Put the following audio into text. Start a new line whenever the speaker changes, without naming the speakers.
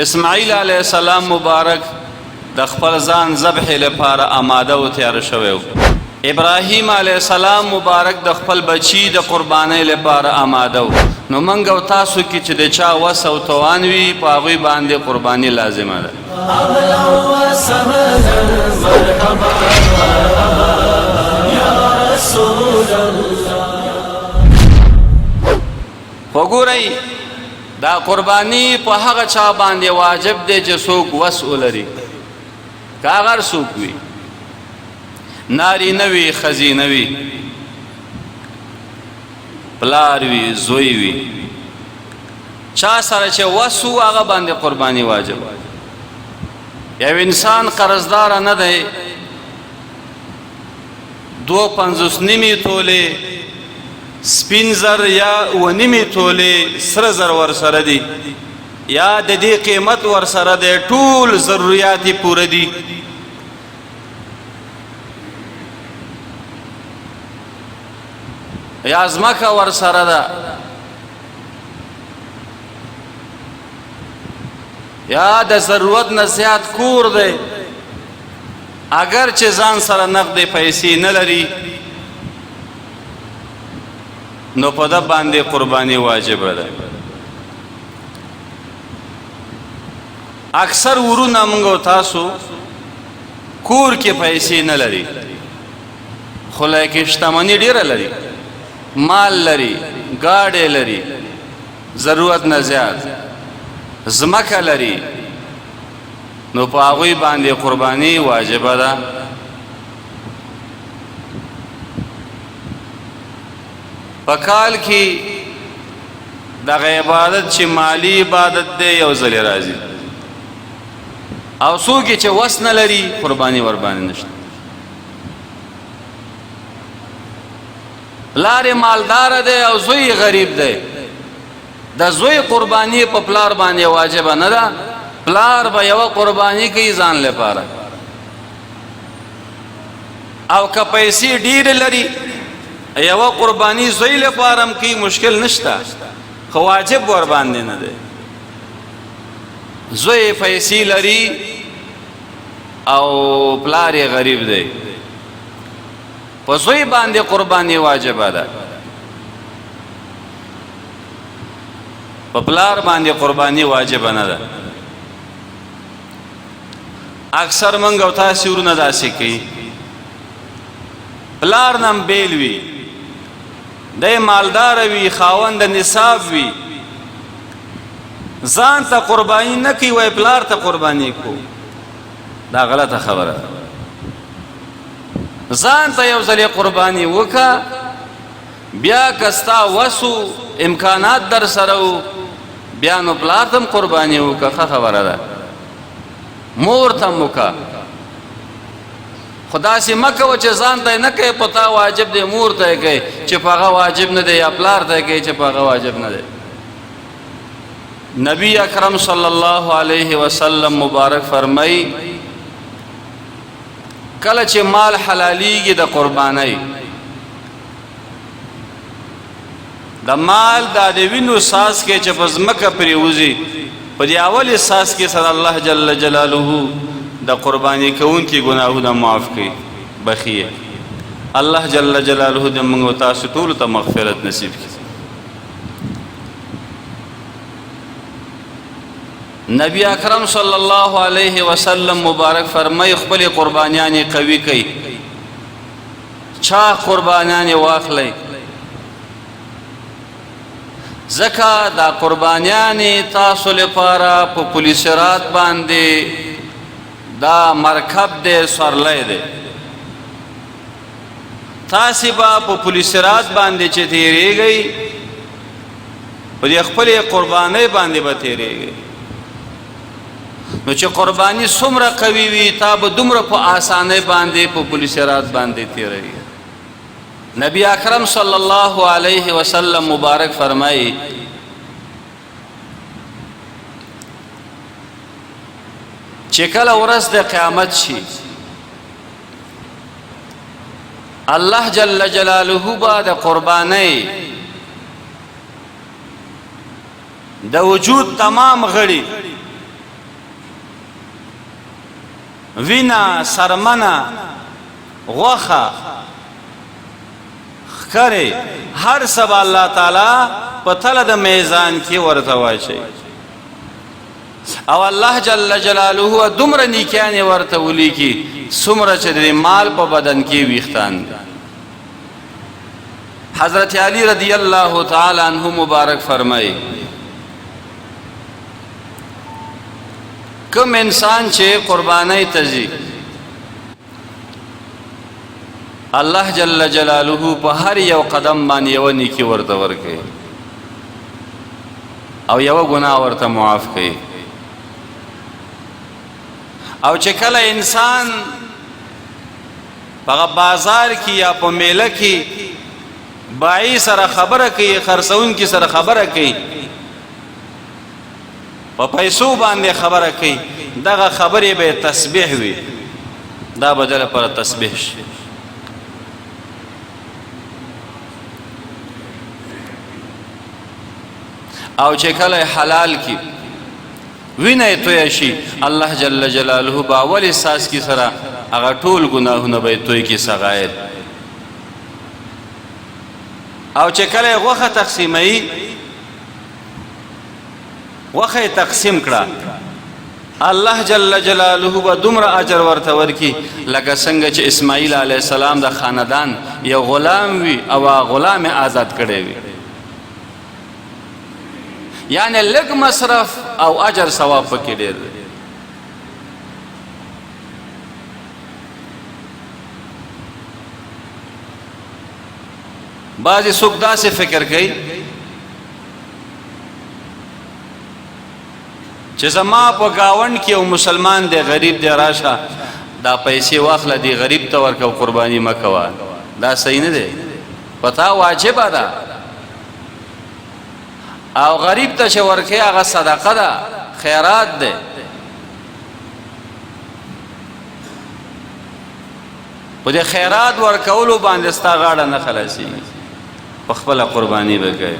اسماعیل علیه السلام مبارک د خپل ځان ذبح لپاره آماده او تیار شوی و. ابراهیم علیه السلام مبارک د خپل بچی د قربانی لپاره آماده و. نو موږ او تاسو کې چې د چا وس او توان وي په هغوی باندې قربانی لازمه ده. وګورئ دا قربانی په هغه چا باندې واجب دی چې څوک وس ولري، که هغه څوک وي، نارینه وي، ښځینه وي، پلار وي، زوی وي، چا سره چې وس و هغه باندې قربانی واجب. یو انسان قرضدار نه دی، 2.50 نیمې تولې سپین زر یا 1.5 تولې سره زر ورسره دي، یا د دې قیمت ورسره دی، ټول ضروریات یې پوره دي. یا ځمکه ورسره ده، یا د ضرورت نه زیات کور دی، اگر چې ځان سره نقد پیسې نه لري نو په ده باندې قربانی واجبه ده. اکثر ورونه موږ او تاسو کور کې پیسې نه لري، خو لکه شتمني ډیره لري، مال لري، گاډې لري، ضرورت نه زیات ځمکه لري، نو په هغوی باندې قربانی واجبه ده. په کال کې دغه عبادت چې مالی عبادت دی یو ځلې راځي، او څوک چې وس نه لري قربانی ور باندې نشته. پلار مالدار دی او زوی غریب دی، د زوی قربانی په پلار باندې واجبه نه ده. پلار به یوه قربانی کوي ځان لپاره، او که پیسې ډېرې لري یوه قربانی زوی لپاره هم کوي، مشکل نشته، خو واجب ور باندې نه دی. زوی پیسې لري او پلار یې غریب دی، په زوی باندې قربانی واجبه ده، په پلار باندې قربانی واجبه نه ده. اکثر منګ او تاسې ورونه داسې کوي، پلار نم بیل وي، دی مالدار وي، خاوند نصاب وي، ځان ته قربانی نه کوي، وای پلار ته قربانی کو. دا غلطه خبره ده. ځان ته یو ځلې قربانی وکړه، بیا که ستا وسو امکانات در سره و بیا نو پلار ته هم قربانی وکړه، ښه خبره ده. مور ته هم وکړه، خو داسې مه کوه چې ځان ته یې نه کوې په تا واجب دی، مور ته یې کوې چې په هغه واجب نه دی، یا پلار ته یې کوې چې په هغه واجب نه دی. نبی اکرم صلی الله علیه وسلم مبارک فرمایي کله چې مال حلالیږي د قربانۍ، د مال دا د وینو ساس کې چې په ځمکه پرېوځي، په دې اولې ساس کې سره الله جل جلاله د قربانی کوونکي ګناهونه معاف کړي، بخیه. الله جل جلاله د موږ او تاسو ټولو ته مغفرت نصیب کړي. نبی اکرم صلی الله علیه وسلم مبارک فرمای خپل قربانیان قوی کړي، چا قربانیان واخلئ، ځکه دا قربانیان تاسو لپاره په پولیس رات باندې دا مرکب دی، سورلی دی. تاسې به په پولیس رات باندې چې تیریږئ، په دې خپلې قربانۍ باندې به تیریږئ. نو چې قربانی څومره قوي وي، تا به دومره په آسانۍ باندې په پولیس رات باندې تیریږئ. نبی اکرم صلی الله علیه وسلم مبارک فرمایي چې کله ورځ د قیامت شي، الله جل جلاله به د قربانۍ د وجود تمام غړي وینا سرمنه غوخه خکرې هر سبا الله تعالی په تله د میزان کې ورته واچي او الله جل جلاله دومره نیکیانې ورته ولیکي څومره چې د مال په بدن کې ویښتان. حضرت علی رضی الله تعالی عنہ مبارک فرمایي کوم انسان چې قربانۍ ته ځي الله جل جلاله په هر یو قدم باندې یو نیکی ورته ورکوي او یو ګناه ورته معاف کوي. او چې کله انسان په بازار کې یا په میله کې بای سره خبره کوي خرڅون کې سره خبره کوي په پیسو باندې خبره کوي دغه خبرې به تسبیح وي دا بدل پر تسبیح شي. او چې کله حلال کی وینه توی شي الله جل جلاله باول احساس کی سره هغه ټول ګناهونه به توی کی صغائر. او چې کله غوخه تقسیمي وخه تقسیم کړه الله جل جلاله به دومره اجر ورته ورکي لکه څنګه چې اسماعیل علیه السلام د خاندان یو غلام وي او غلام آزاد کړي وي یعنی لږ مصرف او اجر ثواب پکې ډېر دی. بعضې څوک داسې فکر کوي چې زما په ګاونډ کې یو مسلمان دی غریب دی راشه دا پیسې واخله دی غریب ته ورکه قرباني مه کوه دا صحیح نه دی پتا واجبه ده او غریب ته چې ورکې هغه صدقه ده خیرات ده. په دې خیرات ورکولو باندې ستا غاړه نه خلاصېږي په خپله قرباني به کوې.